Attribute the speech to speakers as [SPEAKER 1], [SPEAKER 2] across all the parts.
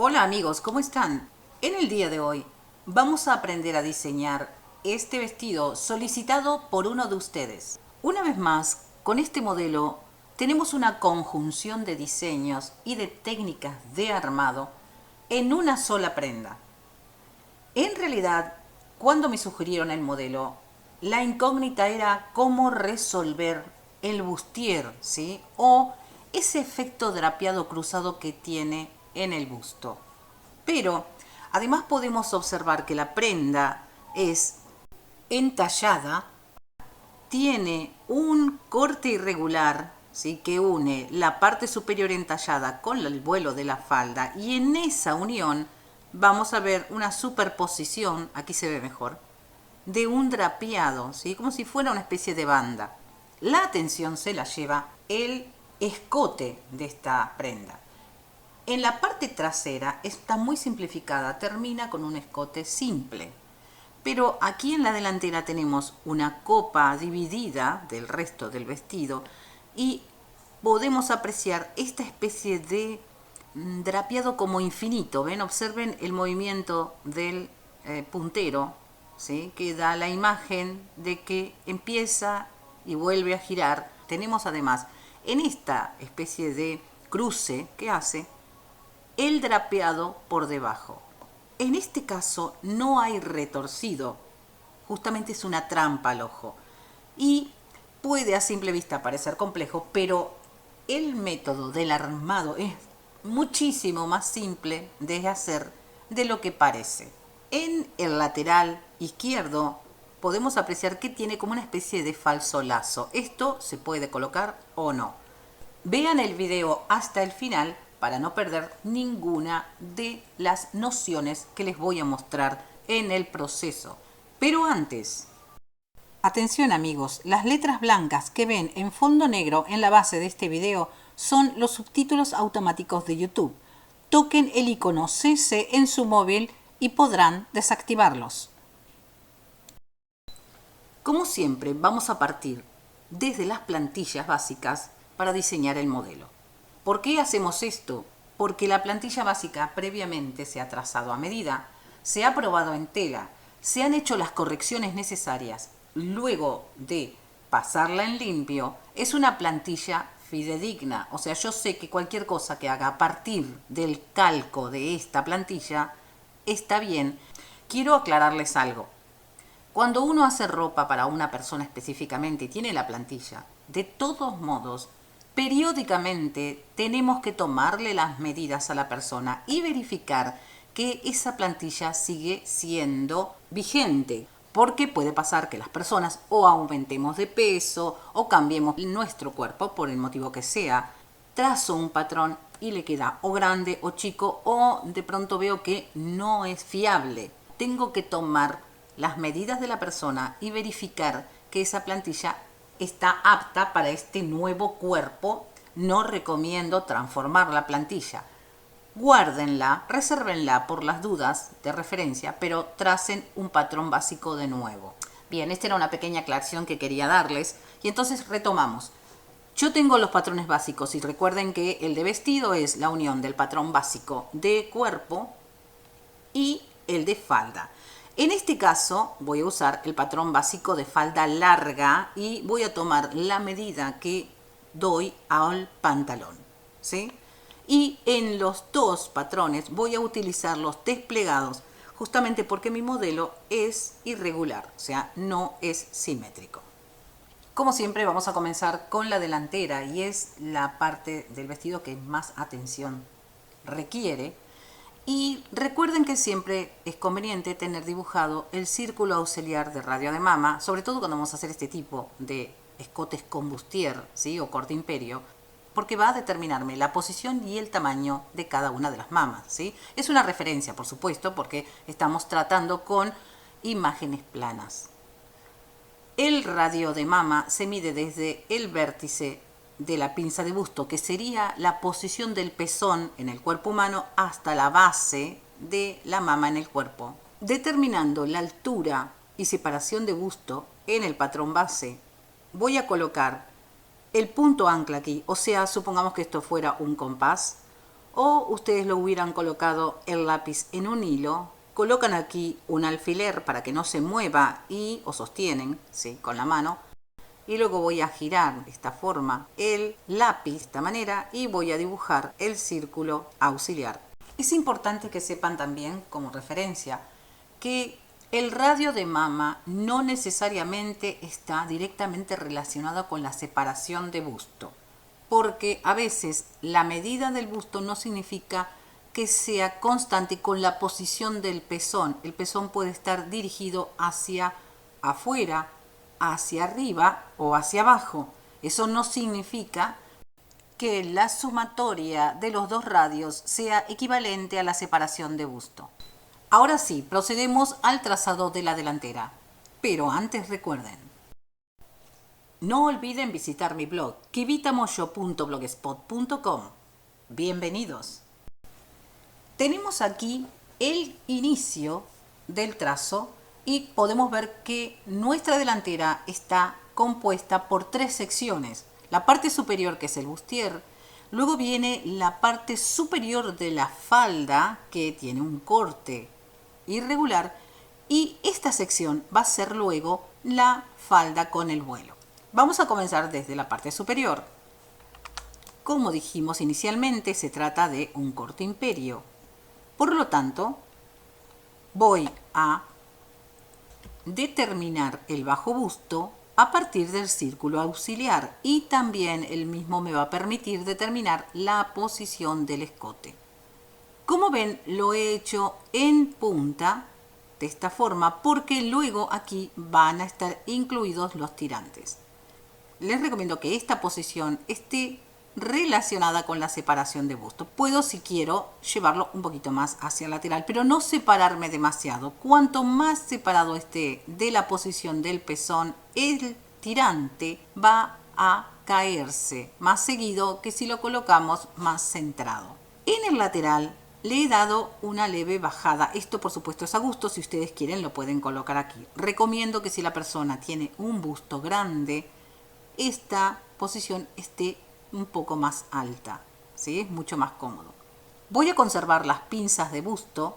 [SPEAKER 1] Hola amigos, ¿cómo están? En el día de hoy vamos a aprender a diseñar este vestido solicitado por uno de ustedes. Una vez más, con este modelo tenemos una conjunción de diseños y de técnicas de armado en una sola prenda. En realidad, cuando me sugirieron el modelo, la incógnita era cómo resolver el bustier, ¿sí? O ese efecto drapeado cruzado que tiene en el busto. Pero además podemos observar que la prenda es entallada, tiene un corte irregular, ¿sí? Que une la parte superior entallada con el vuelo de la falda, y en esa unión vamos a ver una superposición, aquí se ve mejor, de un drapeado, ¿sí? Como si fuera una especie de banda. La atención se la lleva el escote de esta prenda. En la parte trasera está muy simplificada, termina con un escote simple. Pero aquí en la delantera tenemos una copa dividida del resto del vestido y podemos apreciar esta especie de drapeado como infinito. ¿Ven? Observen el movimiento del puntero, ¿sí? Que da la imagen de que empieza y vuelve a girar. Tenemos además en esta especie de cruce que hace el drapeado por debajo. En este caso no hay retorcido, justamente es una trampa al ojo. Y puede a simple vista parecer complejo, pero el método del armado es muchísimo más simple de hacer de lo que parece. En el lateral izquierdo podemos apreciar que tiene como una especie de falso lazo. Esto se puede colocar o no. Vean el video hasta el final para no perder ninguna de las nociones que les voy a mostrar en el proceso. Pero antes, atención amigos, las letras blancas que ven en fondo negro en la base de este video son los subtítulos automáticos de YouTube. Toquen el icono CC en su móvil y podrán desactivarlos. Como siempre, vamos a partir desde las plantillas básicas para diseñar el modelo. ¿Por qué hacemos esto? Porque la plantilla básica previamente se ha trazado a medida, se ha probado en tela, se han hecho las correcciones necesarias. Luego de pasarla en limpio, es una plantilla fidedigna. O sea, yo sé que cualquier cosa que haga a partir del calco de esta plantilla está bien. Quiero aclararles algo. Cuando uno hace ropa para una persona específicamente y tiene la plantilla, de todos modos, periódicamente tenemos que tomarle las medidas a la persona y verificar que esa plantilla sigue siendo vigente. Porque puede pasar que las personas o aumentemos de peso o cambiemos nuestro cuerpo por el motivo que sea. Trazo un patrón y le queda o grande o chico, o de pronto veo que no es fiable. Tengo que tomar las medidas de la persona y verificar que esa plantilla está apta para este nuevo cuerpo. No recomiendo transformar la plantilla. Guárdenla, resérvenla por las dudas de referencia, pero tracen un patrón básico de nuevo. Bien, esta era una pequeña aclaración que quería darles y entonces retomamos. Yo tengo los patrones básicos y recuerden que el de vestido es la unión del patrón básico de cuerpo y el de falda. En este caso voy a usar el patrón básico de falda larga y voy a tomar la medida que doy al pantalón, ¿sí? Y en los dos patrones voy a utilizar los desplegados justamente porque mi modelo es irregular, o sea, no es simétrico. Como siempre vamos a comenzar con la delantera y es la parte del vestido que más atención requiere. Y recuerden que siempre es conveniente tener dibujado el círculo auxiliar de radio de mama, sobre todo cuando vamos a hacer este tipo de escotes con bustier, ¿sí? O corte imperio, porque va a determinarme la posición y el tamaño de cada una de las mamas, ¿sí? Es una referencia, por supuesto, porque estamos tratando con imágenes planas. El radio de mama se mide desde el vértice de la pinza de busto, que sería la posición del pezón en el cuerpo humano, hasta la base de la mama en el cuerpo, determinando la altura y separación de busto en el patrón base. Voy a colocar el punto ancla aquí, o sea, supongamos que esto fuera un compás, o ustedes lo hubieran colocado el lápiz en un hilo, colocan aquí un alfiler para que no se mueva o sostienen, ¿sí?, con la mano, y luego voy a girar de esta forma el lápiz de esta manera y voy a dibujar el círculo auxiliar. Es importante que sepan también, como referencia, que el radio de mama no necesariamente está directamente relacionado con la separación de busto, porque a veces la medida del busto no significa que sea constante con la posición del pezón. El pezón puede estar dirigido hacia afuera, hacia arriba o hacia abajo. Eso no significa que la sumatoria de los dos radios sea equivalente a la separación de busto. Ahora sí, procedemos al trazado de la delantera. Pero antes recuerden, no olviden visitar mi blog kivitamoyo.blogspot.com. Bienvenidos. Tenemos aquí el inicio del trazo y podemos ver que nuestra delantera está compuesta por 3 secciones. La parte superior, que es el bustier, luego viene la parte superior de la falda, que tiene un corte irregular, y esta sección va a ser luego la falda con el vuelo. Vamos a comenzar desde la parte superior. Como dijimos inicialmente, se trata de un corte imperio. Por lo tanto, voy a determinar el bajo busto a partir del círculo auxiliar y también el mismo me va a permitir determinar la posición del escote. Como ven, lo he hecho en punta de esta forma porque luego aquí van a estar incluidos los tirantes. Les recomiendo que esta posición esté relacionada con la separación de busto. Puedo, si quiero, llevarlo un poquito más hacia el lateral, pero no separarme demasiado. Cuanto más separado esté de la posición del pezón, el tirante va a caerse más seguido que si lo colocamos más centrado. En el lateral le he dado una leve bajada. Esto, por supuesto, es a gusto. Si ustedes quieren, lo pueden colocar aquí. Recomiendo que si la persona tiene un busto grande, esta posición esté un poco más alta, ¿sí? Es mucho más cómodo. Voy a conservar las pinzas de busto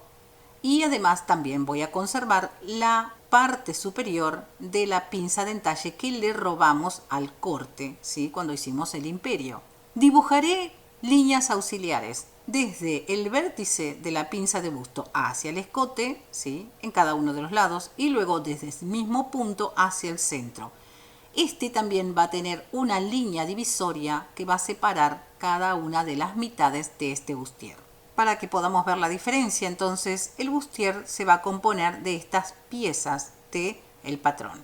[SPEAKER 1] y además también voy a conservar la parte superior de la pinza de entalle que le robamos al corte, ¿sí?, cuando hicimos el imperio. Dibujaré líneas auxiliares desde el vértice de la pinza de busto hacia el escote, ¿sí?, en cada uno de los lados, y luego desde el mismo punto hacia el centro. Este también va a tener una línea divisoria que va a separar cada una de las mitades de este bustier. Para que podamos ver la diferencia, entonces, el bustier se va a componer de estas piezas del patrón.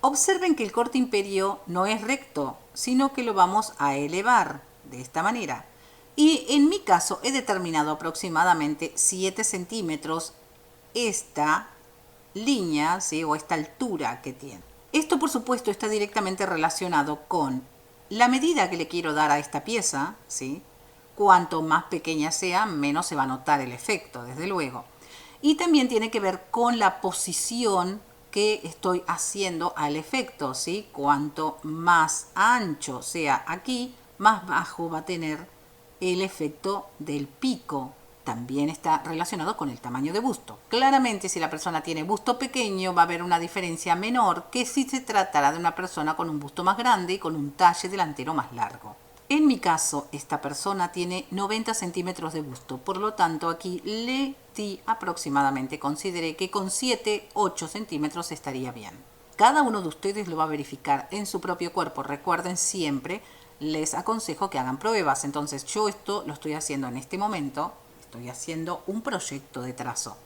[SPEAKER 1] Observen que el corte imperio no es recto, sino que lo vamos a elevar de esta manera. Y en mi caso he determinado aproximadamente 7 centímetros esta línea, ¿sí?, o esta altura que tiene. Esto, por supuesto, está directamente relacionado con la medida que le quiero dar a esta pieza, ¿sí? Cuanto más pequeña sea, menos se va a notar el efecto, desde luego. Y también tiene que ver con la posición que estoy haciendo al efecto, ¿sí? Cuanto más ancho sea aquí, más bajo va a tener el efecto del pico. También está relacionado con el tamaño de busto. Claramente, si la persona tiene busto pequeño, va a haber una diferencia menor que si se tratara de una persona con un busto más grande y con un talle delantero más largo. En mi caso, esta persona tiene 90 centímetros de busto, por lo tanto aquí le di aproximadamente, consideré que con 7-8 centímetros estaría bien. Cada uno de ustedes lo va a verificar en su propio cuerpo. Recuerden, siempre les aconsejo que hagan pruebas. Entonces yo esto lo estoy haciendo en este momento. Estoy haciendo un proyecto de trazo,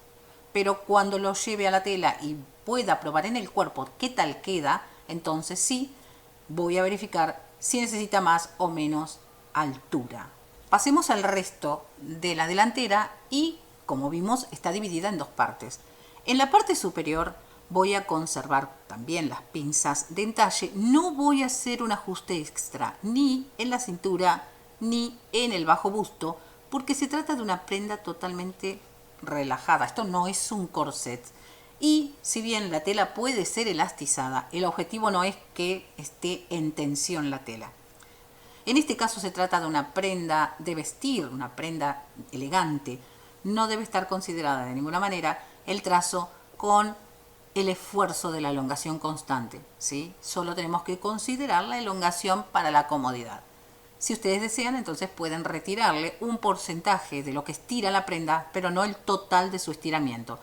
[SPEAKER 1] pero cuando lo lleve a la tela y pueda probar en el cuerpo qué tal queda, entonces sí voy a verificar si necesita más o menos altura. Pasemos al resto de la delantera y, como vimos, está dividida en 2 partes. En la parte superior voy a conservar también las pinzas de entalle. No voy a hacer un ajuste extra ni en la cintura ni en el bajo busto, porque se trata de una prenda totalmente relajada. Esto no es un corset. Y si bien la tela puede ser elastizada, el objetivo no es que esté en tensión la tela. En este caso se trata de una prenda de vestir, una prenda elegante. No debe estar considerada de ninguna manera el trazo con el esfuerzo de la elongación constante, ¿sí? Solo tenemos que considerar la elongación para la comodidad. Si ustedes desean, entonces pueden retirarle un porcentaje de lo que estira la prenda, pero no el total de su estiramiento.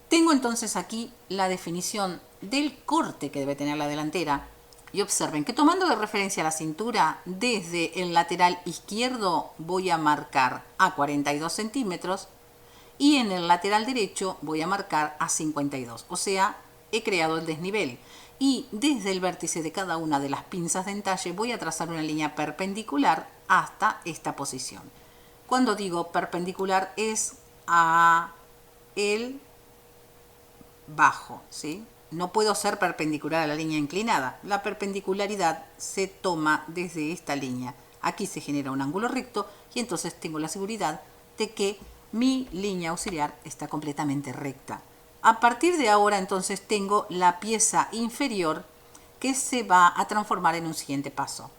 [SPEAKER 1] Tengo entonces aquí la definición del corte que debe tener la delantera. Y observen que tomando de referencia la cintura, desde el lateral izquierdo voy a marcar a 42 centímetros y en el lateral derecho voy a marcar a 52. O sea, he creado el desnivel. Y desde el vértice de cada una de las pinzas de entalle voy a trazar una línea perpendicular hasta esta posición. Cuando digo perpendicular es a el bajo, ¿sí? No puedo ser perpendicular a la línea inclinada. La perpendicularidad se toma desde esta línea. Aquí se genera un ángulo recto y entonces tengo la seguridad de que mi línea auxiliar está completamente recta. A partir de ahora entonces tengo la pieza inferior que se va a transformar en un siguiente paso.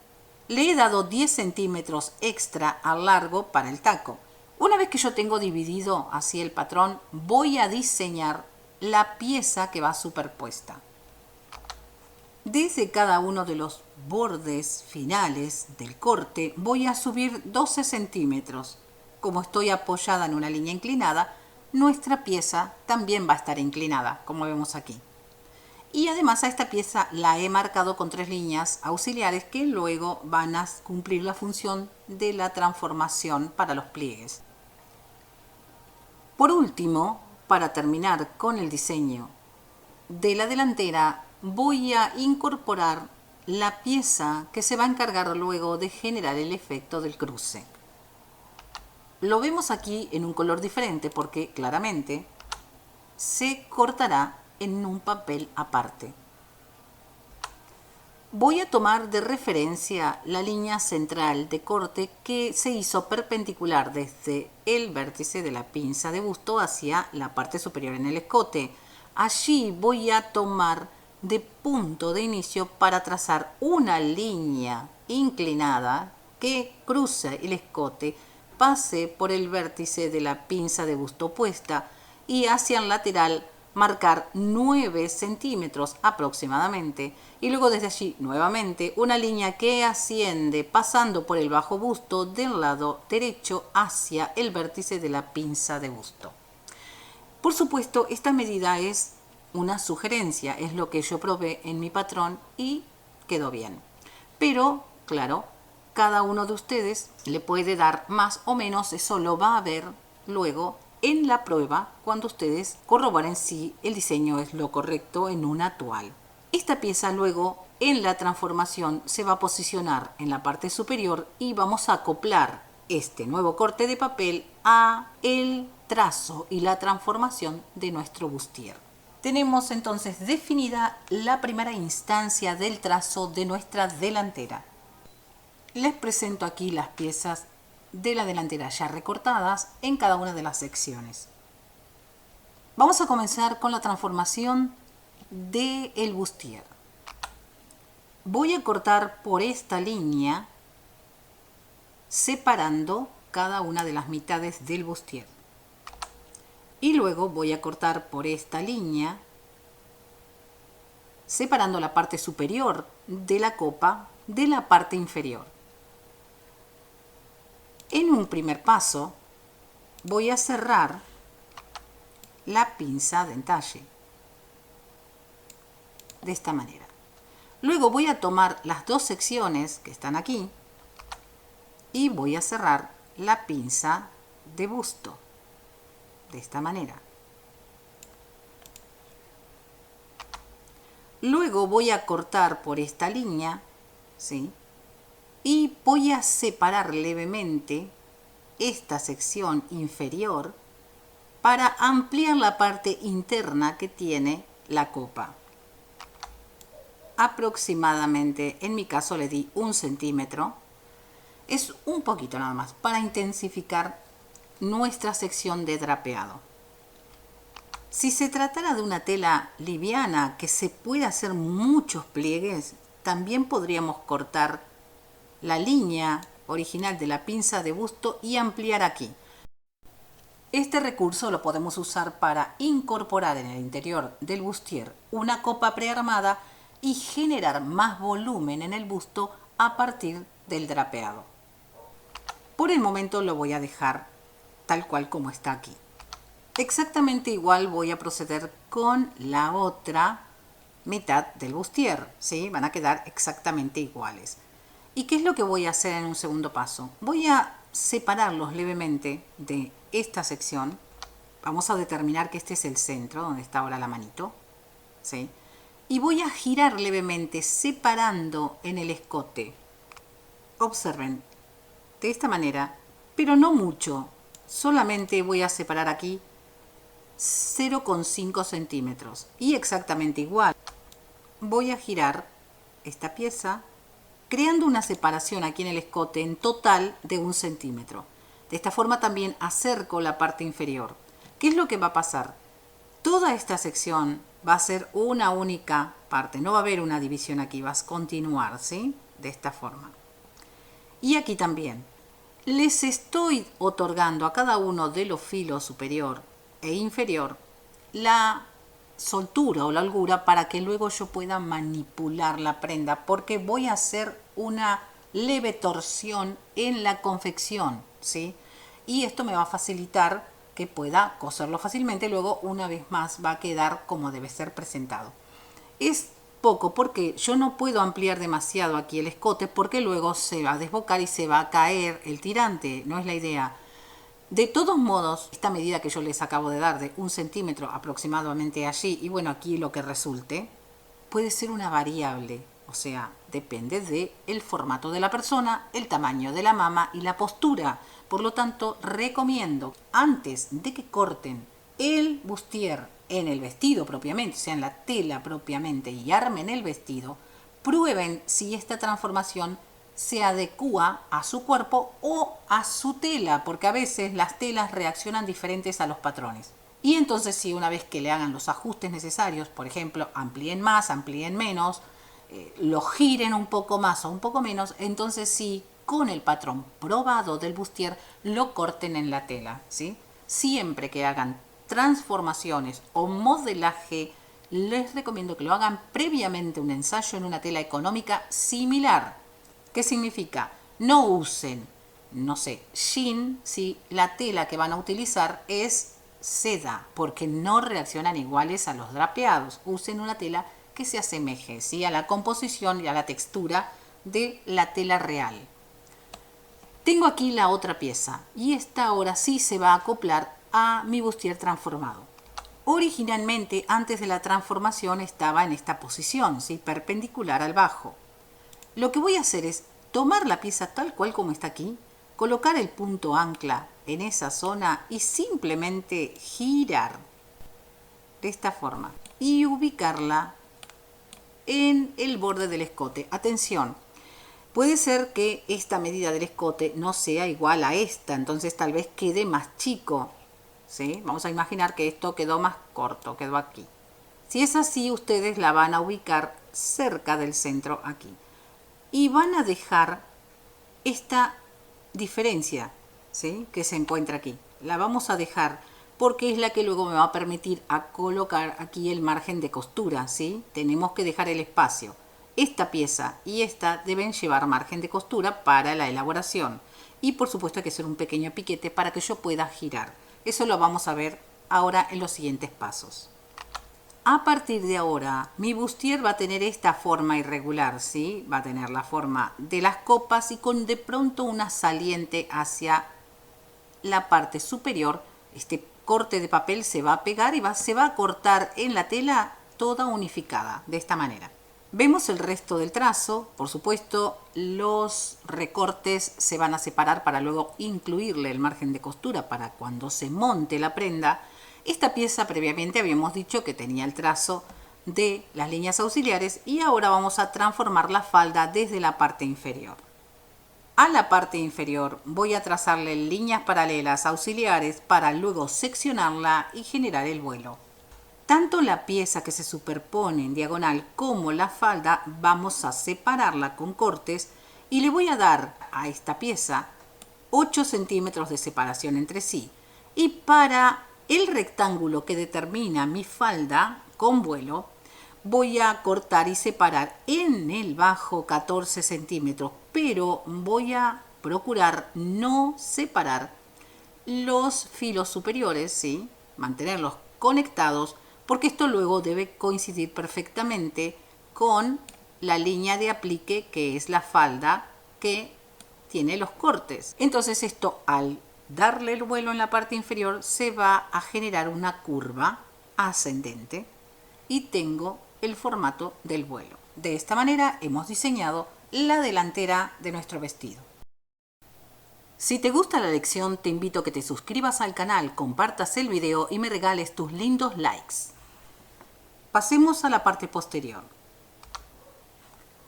[SPEAKER 1] Le he dado 10 centímetros extra al largo para el taco. Una vez que yo tengo dividido así el patrón, voy a diseñar la pieza que va superpuesta. Desde cada uno de los bordes finales del corte voy a subir 12 centímetros. Como estoy apoyada en una línea inclinada, nuestra pieza también va a estar inclinada, como vemos aquí. Y además a esta pieza la he marcado con 3 líneas auxiliares que luego van a cumplir la función de la transformación para los pliegues. Por último, para terminar con el diseño de la delantera, voy a incorporar la pieza que se va a encargar luego de generar el efecto del cruce. Lo vemos aquí en un color diferente porque claramente se cortará en un papel aparte. Voy a tomar de referencia la línea central de corte que se hizo perpendicular desde el vértice de la pinza de busto hacia la parte superior en el escote. Allí voy a tomar de punto de inicio para trazar una línea inclinada que cruce el escote, pase por el vértice de la pinza de busto opuesta y hacia el lateral marcar 9 centímetros aproximadamente y luego desde allí nuevamente una línea que asciende pasando por el bajo busto del lado derecho hacia el vértice de la pinza de busto. Por supuesto, esta medida es una sugerencia, es lo que yo probé en mi patrón y quedó bien. Pero, claro, cada uno de ustedes le puede dar más o menos, eso lo va a ver luego en la prueba cuando ustedes corroboren si el diseño es lo correcto en una toal. Esta pieza luego en la transformación se va a posicionar en la parte superior y vamos a acoplar este nuevo corte de papel a el trazo y la transformación de nuestro bustier. Tenemos entonces definida la primera instancia del trazo de nuestra delantera. Les presento aquí las piezas de la delantera ya recortadas en cada una de las secciones. Vamos a comenzar con la transformación del bustier. Voy a cortar por esta línea separando cada una de las mitades del bustier. Y luego voy a cortar por esta línea separando la parte superior de la copa de la parte inferior. En un primer paso voy a cerrar la pinza de entalle de esta manera. Luego voy a tomar las dos secciones que están aquí y voy a cerrar la pinza de busto de esta manera. Luego voy a cortar por esta línea, ¿sí? Y voy a separar levemente esta sección inferior para ampliar la parte interna que tiene la copa. Aproximadamente, en mi caso le di 1 centímetro. Es un poquito nada más para intensificar nuestra sección de drapeado. Si se tratara de una tela liviana que se puede hacer muchos pliegues, también podríamos cortar la línea original de la pinza de busto y ampliar aquí. Este recurso lo podemos usar para incorporar en el interior del bustier una copa prearmada y generar más volumen en el busto a partir del drapeado. Por el momento lo voy a dejar tal cual como está aquí. Exactamente igual voy a proceder con la otra mitad del bustier, ¿sí? Van a quedar exactamente iguales. ¿Y qué es lo que voy a hacer en un segundo paso? Voy a separarlos levemente de esta sección. Vamos a determinar que este es el centro, donde está ahora la manito, ¿sí? Y voy a girar levemente, separando en el escote. Observen, de esta manera, pero no mucho. Solamente voy a separar aquí 0,5 centímetros. Y exactamente igual. Voy a girar esta pieza, creando una separación aquí en el escote en total de 1 centímetro. De esta forma también acerco la parte inferior. ¿Qué es lo que va a pasar? Toda esta sección va a ser una única parte. No va a haber una división aquí, va a continuar, ¿sí? De esta forma. Y aquí también. Les estoy otorgando a cada uno de los filos superior e inferior la soltura o la holgura para que luego yo pueda manipular la prenda, porque voy a hacer una leve torsión en la confección, ¿sí? Y esto me va a facilitar que pueda coserlo fácilmente. Luego, una vez más, va a quedar como debe ser presentado. Es poco porque yo no puedo ampliar demasiado aquí el escote, porque luego se va a desbocar y se va a caer el tirante. No es la idea. De todos modos, esta medida que yo les acabo de dar de 1 centímetro aproximadamente allí, y bueno, aquí lo que resulte, puede ser una variable. O sea, depende del formato de la persona, el tamaño de la mama y la postura. Por lo tanto, recomiendo, antes de que corten el bustier en el vestido propiamente, o sea, en la tela propiamente, y armen el vestido, prueben si esta transformación se adecúa a su cuerpo o a su tela, porque a veces las telas reaccionan diferentes a los patrones. Y entonces, si una vez que le hagan los ajustes necesarios, por ejemplo, amplíen más, amplíen menos, lo giren un poco más o un poco menos, entonces sí, con el patrón probado del bustier, lo corten en la tela, ¿sí? Siempre que hagan transformaciones o modelaje, les recomiendo que lo hagan previamente un ensayo en una tela económica similar. ¿Qué significa? No usen, no sé, jean si la tela que van a utilizar es seda, porque no reaccionan iguales a los drapeados. Usen una tela que se asemeje, ¿sí?, a la composición y a la textura de la tela real. Tengo aquí la otra pieza y esta ahora sí se va a acoplar a mi bustier transformado. Originalmente, antes de la transformación, estaba en esta posición, ¿sí?, perpendicular al bajo. Lo que voy a hacer es tomar la pieza tal cual como está aquí, colocar el punto ancla en esa zona y simplemente girar de esta forma y ubicarla en el borde del escote. Atención, puede ser que esta medida del escote no sea igual a esta, entonces tal vez quede más chico, ¿sí? Vamos a imaginar que esto quedó más corto, quedó aquí. Si es así, ustedes la van a ubicar cerca del centro aquí. Y van a dejar esta diferencia, ¿sí?, que se encuentra aquí. La vamos a dejar porque es la que luego me va a permitir a colocar aquí el margen de costura, ¿sí? Tenemos que dejar el espacio. Esta pieza y esta deben llevar margen de costura para la elaboración. Y por supuesto hay que hacer un pequeño piquete para que yo pueda girar. Eso lo vamos a ver ahora en los siguientes pasos. A partir de ahora, mi bustier va a tener esta forma irregular, ¿sí? Va a tener la forma de las copas y con de pronto una saliente hacia la parte superior. Este corte de papel se va a pegar y se va a cortar en la tela toda unificada, de esta manera. Vemos el resto del trazo. Por supuesto, los recortes se van a separar para luego incluirle el margen de costura para cuando se monte la prenda. Esta pieza previamente habíamos dicho que tenía el trazo de las líneas auxiliares y ahora vamos a transformar la falda desde la parte inferior. A la parte inferior voy a trazarle líneas paralelas auxiliares para luego seccionarla y generar el vuelo. Tanto la pieza que se superpone en diagonal como la falda vamos a separarla con cortes y le voy a dar a esta pieza 8 centímetros de separación entre sí. Y para el rectángulo que determina mi falda con vuelo, voy a cortar y separar en el bajo 14 centímetros, pero voy a procurar no separar los filos superiores, ¿sí? Mantenerlos conectados, porque esto luego debe coincidir perfectamente con la línea de aplique, que es la falda que tiene los cortes. Entonces esto, al darle el vuelo en la parte inferior, se va a generar una curva ascendente y tengo el formato del vuelo. De esta manera hemos diseñado la delantera de nuestro vestido. Si te gusta la lección, te invito a que te suscribas al canal, compartas el video y me regales tus lindos likes. Pasemos a la parte posterior.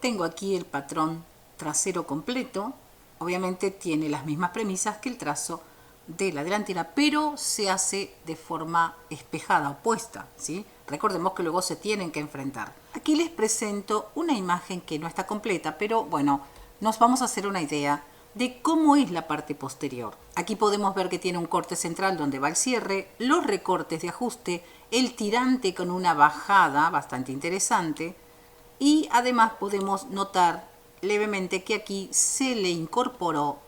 [SPEAKER 1] Tengo aquí el patrón trasero completo. Obviamente tiene las mismas premisas que el trazo de la delantera, pero se hace de forma espejada, opuesta, ¿sí? Recordemos que luego se tienen que enfrentar. Aquí les presento una imagen que no está completa, pero bueno, nos vamos a hacer una idea de cómo es la parte posterior. Aquí podemos ver que tiene un corte central donde va el cierre, los recortes de ajuste, el tirante con una bajada bastante interesante y además podemos notar levemente que aquí se le incorporó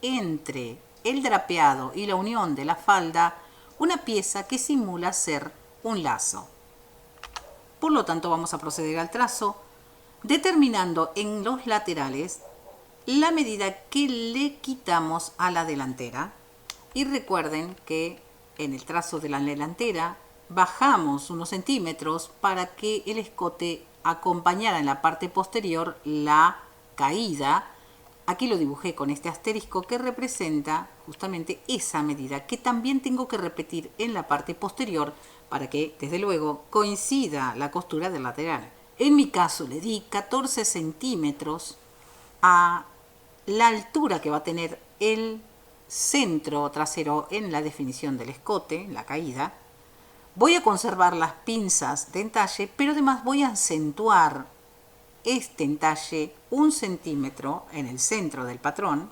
[SPEAKER 1] entre el drapeado y la unión de la falda una pieza que simula ser un lazo. Por lo tanto, vamos a proceder al trazo, determinando en los laterales la medida que le quitamos a la delantera. Y recuerden que en el trazo de la delantera bajamos unos centímetros para que el escote acompañara en la parte posterior la caída. Aquí lo dibujé con este asterisco que representa justamente esa medida que también tengo que repetir en la parte posterior para que, desde luego, coincida la costura del lateral. En mi caso le di 14 centímetros a la altura que va a tener el centro trasero en la definición del escote, la caída. Voy a conservar las pinzas de entalle, pero además voy a acentuar este entalle 1 centímetro en el centro del patrón,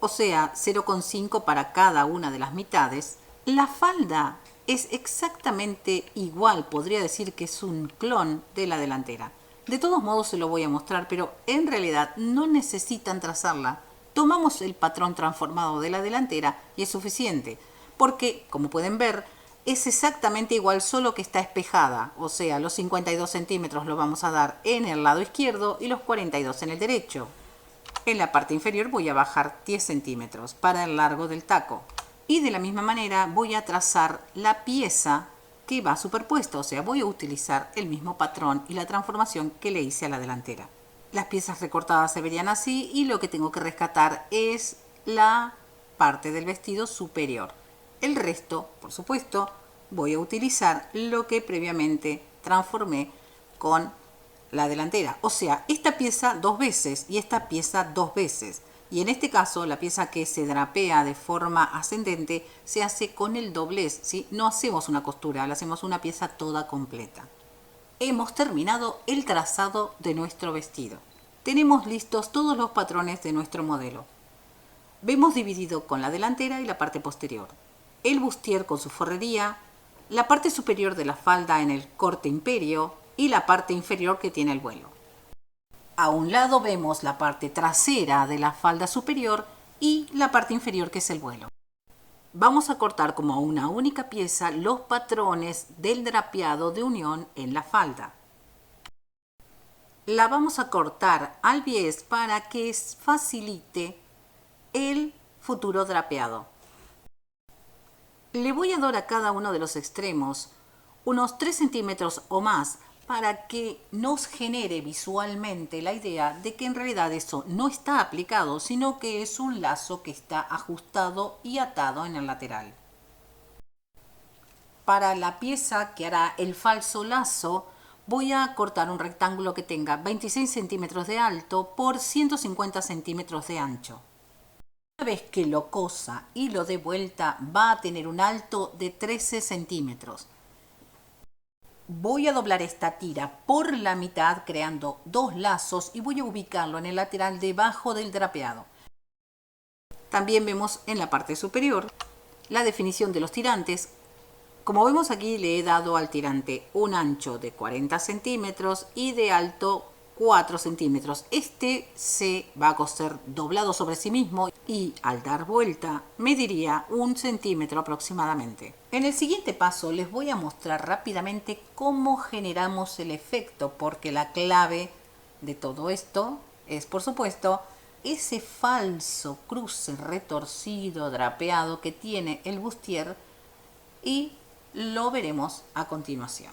[SPEAKER 1] o sea 0,5 para cada una de las mitades. La falda es exactamente igual, podría decir que es un clon de la delantera. De todos modos se lo voy a mostrar, pero en realidad no necesitan trazarla. Tomamos el patrón transformado de la delantera y es suficiente, porque como pueden ver es exactamente igual, solo que está espejada, o sea, los 52 centímetros los vamos a dar en el lado izquierdo y los 42 en el derecho. En la parte inferior voy a bajar 10 centímetros para el largo del taco. Y de la misma manera voy a trazar la pieza que va superpuesta, o sea, voy a utilizar el mismo patrón y la transformación que le hice a la delantera. Las piezas recortadas se verían así y lo que tengo que rescatar es la parte del vestido superior. El resto, por supuesto, voy a utilizar lo que previamente transformé con la delantera. O sea, esta pieza 2 veces y esta pieza 2 veces. Y en este caso, la pieza que se drapea de forma ascendente se hace con el doblez, ¿sí? No hacemos una costura, le hacemos una pieza toda completa. Hemos terminado el trazado de nuestro vestido. Tenemos listos todos los patrones de nuestro modelo. Vemos dividido con la delantera y la parte posterior. El bustier con su forrería, la parte superior de la falda en el corte imperio y la parte inferior que tiene el vuelo. A un lado vemos la parte trasera de la falda superior y la parte inferior que es el vuelo. Vamos a cortar como una única pieza los patrones del drapeado de unión en la falda. La vamos a cortar al bies para que facilite el futuro drapeado. Le voy a dar a cada uno de los extremos unos 3 centímetros o más para que nos genere visualmente la idea de que en realidad eso no está aplicado, sino que es un lazo que está ajustado y atado en el lateral. Para la pieza que hará el falso lazo, voy a cortar un rectángulo que tenga 26 centímetros de alto por 150 centímetros de ancho. Una vez que lo cosa y lo dé vuelta, va a tener un alto de 13 centímetros. Voy a doblar esta tira por la mitad creando dos lazos y voy a ubicarlo en el lateral debajo del drapeado. También vemos en la parte superior la definición de los tirantes. Como vemos aquí, le he dado al tirante un ancho de 40 centímetros y de alto 4 centímetros. Este se va a coser doblado sobre sí mismo y al dar vuelta mediría 1 centímetro aproximadamente. En el siguiente paso les voy a mostrar rápidamente cómo generamos el efecto, porque la clave de todo esto es, por supuesto, ese falso cruce retorcido, drapeado que tiene el bustier, y lo veremos a continuación.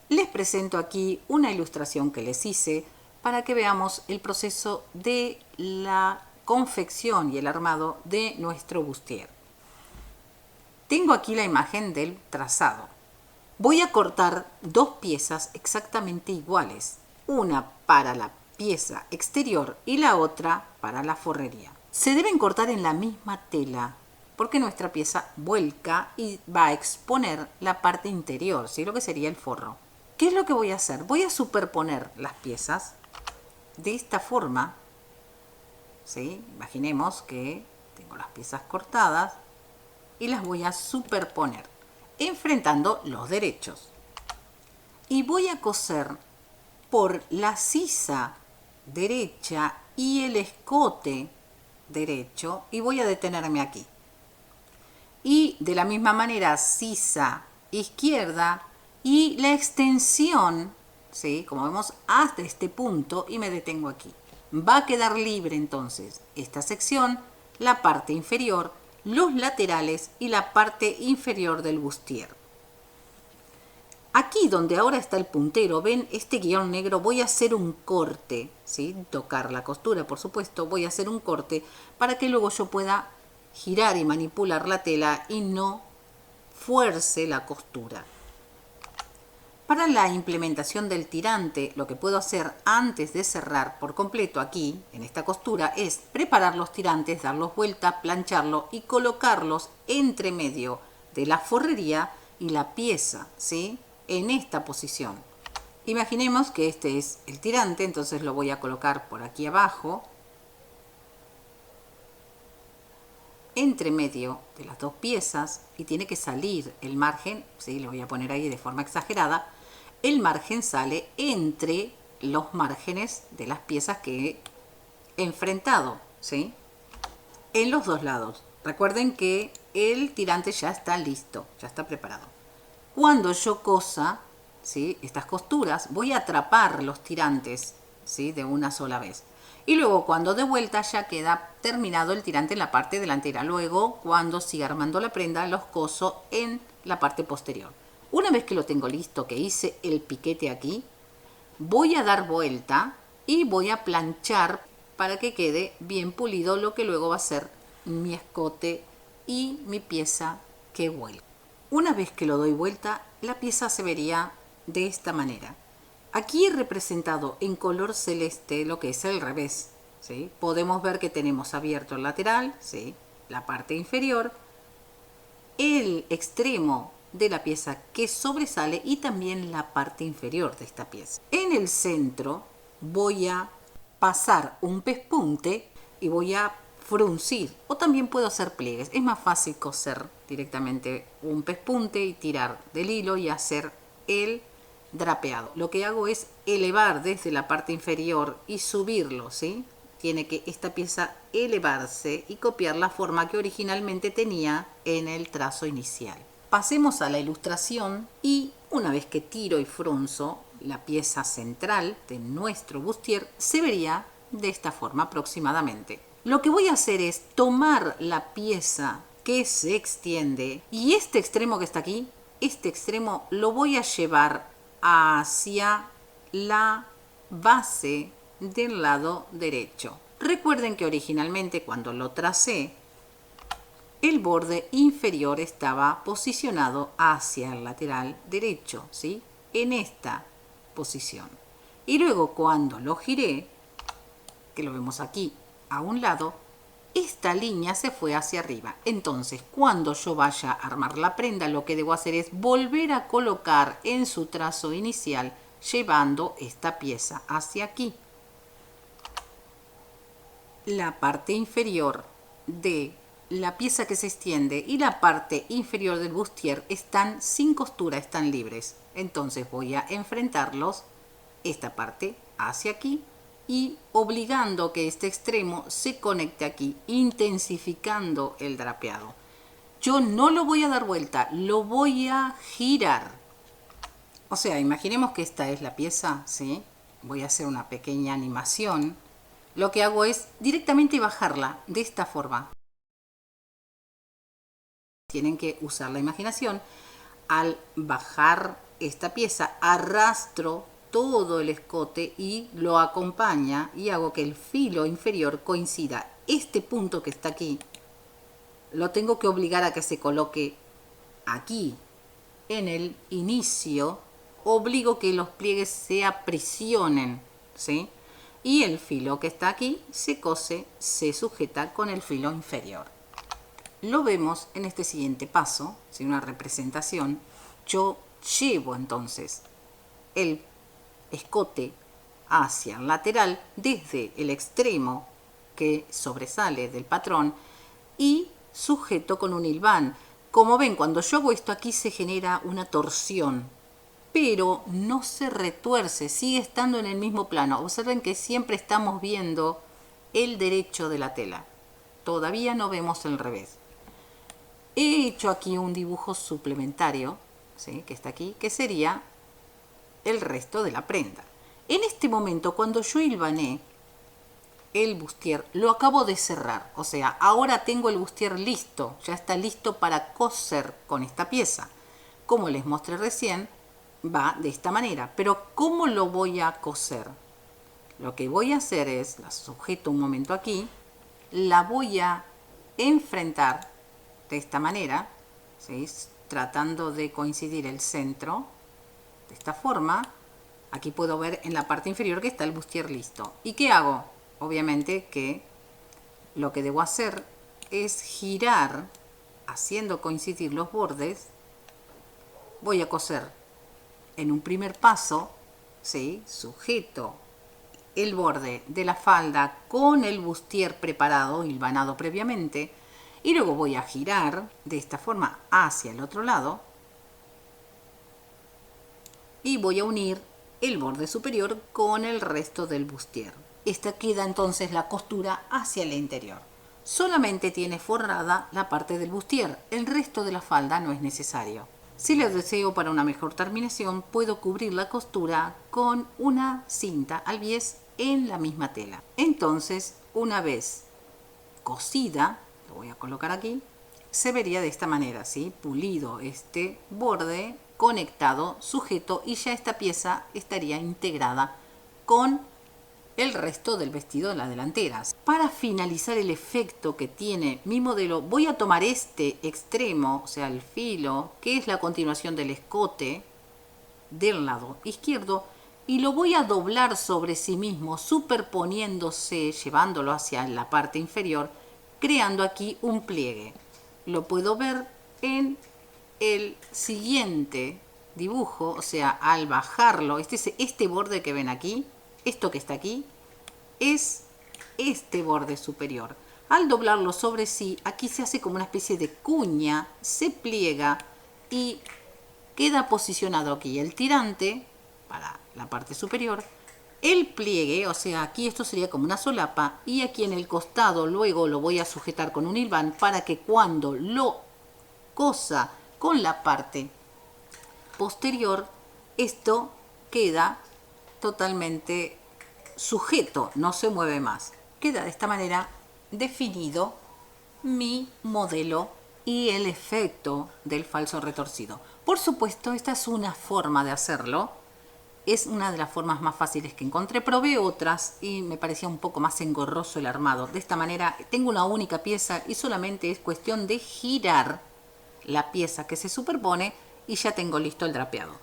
[SPEAKER 1] Les presento aquí una ilustración que les hice para que veamos el proceso de la confección y el armado de nuestro bustier. Tengo aquí la imagen del trazado. Voy a cortar dos piezas exactamente iguales, una para la pieza exterior y la otra para la forrería. Se deben cortar en la misma tela porque nuestra pieza vuelca y va a exponer la parte interior, ¿sí? Lo que sería el forro. ¿Qué es lo que voy a hacer? Voy a superponer las piezas de esta forma, ¿sí? Imaginemos que tengo las piezas cortadas y las voy a superponer, enfrentando los derechos. Y voy a coser por la sisa derecha y el escote derecho y voy a detenerme aquí. Y de la misma manera sisa izquierda y la extensión, ¿sí? Como vemos, hasta este punto y me detengo aquí. Va a quedar libre entonces esta sección, la parte inferior, los laterales y la parte inferior del bustier. Aquí donde ahora está el puntero, ven este guión negro, voy a hacer un corte, ¿sí? Tocar la costura, por supuesto, voy a hacer un corte para que luego yo pueda girar y manipular la tela y no fuerce la costura. Para la implementación del tirante, lo que puedo hacer antes de cerrar por completo aquí, en esta costura, es preparar los tirantes, darlos vuelta, plancharlo y colocarlos entre medio de la forrería y la pieza, ¿sí? En esta posición. Imaginemos que este es el tirante, entonces lo voy a colocar por aquí abajo, entre medio de las dos piezas, y tiene que salir el margen, ¿sí? Lo voy a poner ahí de forma exagerada. El margen sale entre los márgenes de las piezas que he enfrentado, ¿sí? En los dos lados. Recuerden que el tirante ya está listo, ya está preparado. Cuando yo cosa, ¿sí? Estas costuras, voy a atrapar los tirantes, ¿sí? De una sola vez. Y luego cuando de vuelta ya queda terminado el tirante en la parte delantera. Luego cuando siga armando la prenda los coso en la parte posterior. Una vez que lo tengo listo, que hice el piquete aquí, voy a dar vuelta y voy a planchar para que quede bien pulido lo que luego va a ser mi escote y mi pieza que vuelve. Una vez que lo doy vuelta, la pieza se vería de esta manera. Aquí he representado en color celeste lo que es el revés, ¿sí? Podemos ver que tenemos abierto el lateral, ¿sí? La parte inferior, el extremo de la pieza que sobresale y también la parte inferior de esta pieza. En el centro voy a pasar un pespunte y voy a fruncir, o también puedo hacer pliegues. Es más fácil coser directamente un pespunte y tirar del hilo y hacer el drapeado. Lo que hago es elevar desde la parte inferior y subirlo, ¿sí? Tiene que esta pieza elevarse y copiar la forma que originalmente tenía en el trazo inicial. Pasemos a la ilustración y una vez que tiro y frunzo, la pieza central de nuestro bustier se vería de esta forma aproximadamente. Lo que voy a hacer es tomar la pieza que se extiende y este extremo que está aquí, este extremo lo voy a llevar hacia la base del lado derecho. Recuerden que originalmente cuando lo tracé, el borde inferior estaba posicionado hacia el lateral derecho, ¿sí? En esta posición. Y luego cuando lo giré, que lo vemos aquí a un lado, esta línea se fue hacia arriba. Entonces, cuando yo vaya a armar la prenda, lo que debo hacer es volver a colocar en su trazo inicial, llevando esta pieza hacia aquí. La parte inferior de la pieza que se extiende y la parte inferior del bustier están sin costura, están libres. Entonces voy a enfrentarlos, esta parte hacia aquí, y obligando que este extremo se conecte aquí, intensificando el drapeado. Yo no lo voy a dar vuelta, lo voy a girar. O sea, imaginemos que esta es la pieza, ¿sí? Voy a hacer una pequeña animación. Lo que hago es directamente bajarla de esta forma. Tienen que usar la imaginación. Al bajar esta pieza, arrastro todo el escote y lo acompaña y hago que el filo inferior coincida. Este punto que está aquí lo tengo que obligar a que se coloque aquí en el inicio. Obligo que los pliegues se aprisionen, ¿sí? Y el filo que está aquí se cose, se sujeta con el filo inferior. Lo vemos en este siguiente paso, ¿sí? Una representación. Yo llevo entonces el escote hacia el lateral desde el extremo que sobresale del patrón y sujeto con un hilván. Como ven, cuando yo hago esto aquí se genera una torsión, pero no se retuerce, sigue estando en el mismo plano. Observen que siempre estamos viendo el derecho de la tela, todavía no vemos el revés. He hecho aquí un dibujo suplementario, ¿sí? Que está aquí, que sería el resto de la prenda. En este momento, cuando yo hilvané el bustier, lo acabo de cerrar. O sea, ahora tengo el bustier listo, ya está listo para coser con esta pieza. Como les mostré recién, va de esta manera. Pero ¿cómo lo voy a coser? Lo que voy a hacer es, la sujeto un momento aquí, la voy a enfrentar de esta manera, ¿sí? Tratando de coincidir el centro, de esta forma. Aquí puedo ver en la parte inferior que está el bustier listo. ¿Y qué hago? Obviamente que lo que debo hacer es girar, haciendo coincidir los bordes. Voy a coser en un primer paso, ¿sí? Sujeto el borde de la falda con el bustier preparado, hilvanado previamente, y luego voy a girar de esta forma hacia el otro lado y voy a unir el borde superior con el resto del bustier. Esta queda entonces la costura hacia el interior. Solamente tiene forrada la parte del bustier, el resto de la falda no es necesario. Si lo deseo para una mejor terminación, puedo cubrir la costura con una cinta al bies en la misma tela. Entonces, una vez cosida, lo voy a colocar aquí, se vería de esta manera, ¿sí? Pulido este borde, conectado, sujeto, y ya esta pieza estaría integrada con el resto del vestido de las delanteras. Para finalizar el efecto que tiene mi modelo, voy a tomar este extremo, o sea el filo, que es la continuación del escote del lado izquierdo, y lo voy a doblar sobre sí mismo, superponiéndose, llevándolo hacia la parte inferior, creando aquí un pliegue. Lo puedo ver en el siguiente dibujo, o sea, al bajarlo, este borde que ven aquí, esto que está aquí, es este borde superior. Al doblarlo sobre sí, aquí se hace como una especie de cuña, se pliega y queda posicionado aquí el tirante para la parte superior, el pliegue, o sea, aquí esto sería como una solapa, y aquí en el costado luego lo voy a sujetar con un hilván para que cuando lo cosa con la parte posterior, esto queda totalmente sujeto, no se mueve más. Queda de esta manera definido mi modelo y el efecto del falso retorcido. Por supuesto, esta es una forma de hacerlo. Es una de las formas más fáciles que encontré. Probé otras y me parecía un poco más engorroso el armado. De esta manera tengo una única pieza y solamente es cuestión de girar la pieza que se superpone y ya tengo listo el drapeado.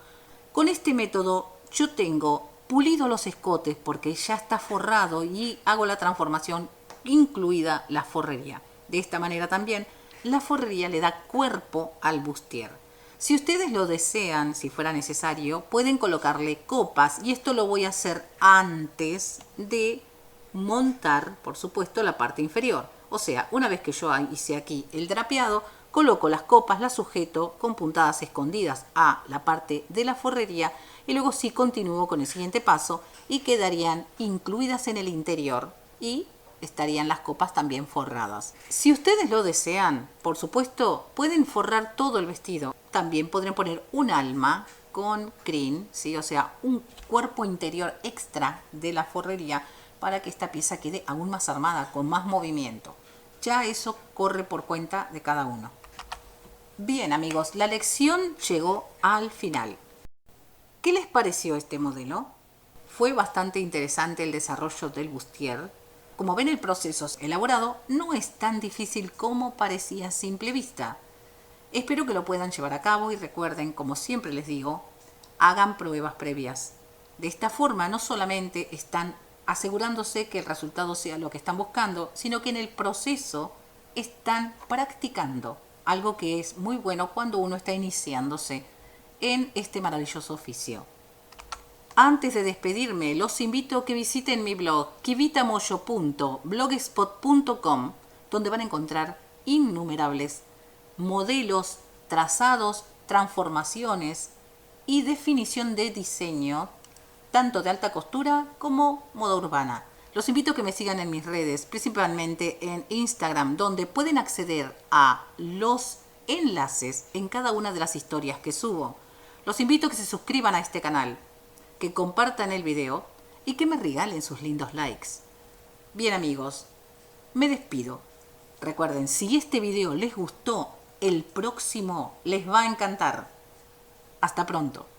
[SPEAKER 1] Con este método yo tengo pulido los escotes porque ya está forrado y hago la transformación incluida la forrería. De esta manera también la forrería le da cuerpo al bustier. Si ustedes lo desean, si fuera necesario, pueden colocarle copas, y esto lo voy a hacer antes de montar, por supuesto, la parte inferior. O sea, una vez que yo hice aquí el drapeado, coloco las copas, las sujeto con puntadas escondidas a la parte de la forrería y luego sí continúo con el siguiente paso y quedarían incluidas en el interior y estarían las copas también forradas. Si ustedes lo desean, por supuesto, pueden forrar todo el vestido. También podrían poner un alma con crin, ¿sí? O sea, un cuerpo interior extra de la forrería para que esta pieza quede aún más armada, con más movimiento. Ya eso corre por cuenta de cada uno. Bien, amigos, la lección llegó al final. ¿Qué les pareció este modelo? Fue bastante interesante el desarrollo del bustier. Como ven, el proceso elaborado no es tan difícil como parecía a simple vista. Espero que lo puedan llevar a cabo y recuerden, como siempre les digo, hagan pruebas previas. De esta forma no solamente están asegurándose que el resultado sea lo que están buscando, sino que en el proceso están practicando, algo que es muy bueno cuando uno está iniciándose en este maravilloso oficio. Antes de despedirme, los invito a que visiten mi blog kivitamoyo.blogspot.com, donde van a encontrar innumerables modelos, trazados, transformaciones y definición de diseño, tanto de alta costura como moda urbana. Los invito a que me sigan en mis redes, principalmente en Instagram, donde pueden acceder a los enlaces en cada una de las historias que subo. Los invito a que se suscriban a este canal, que compartan el video y que me regalen sus lindos likes. Bien, amigos, me despido. Recuerden, si este video les gustó, el próximo les va a encantar. Hasta pronto.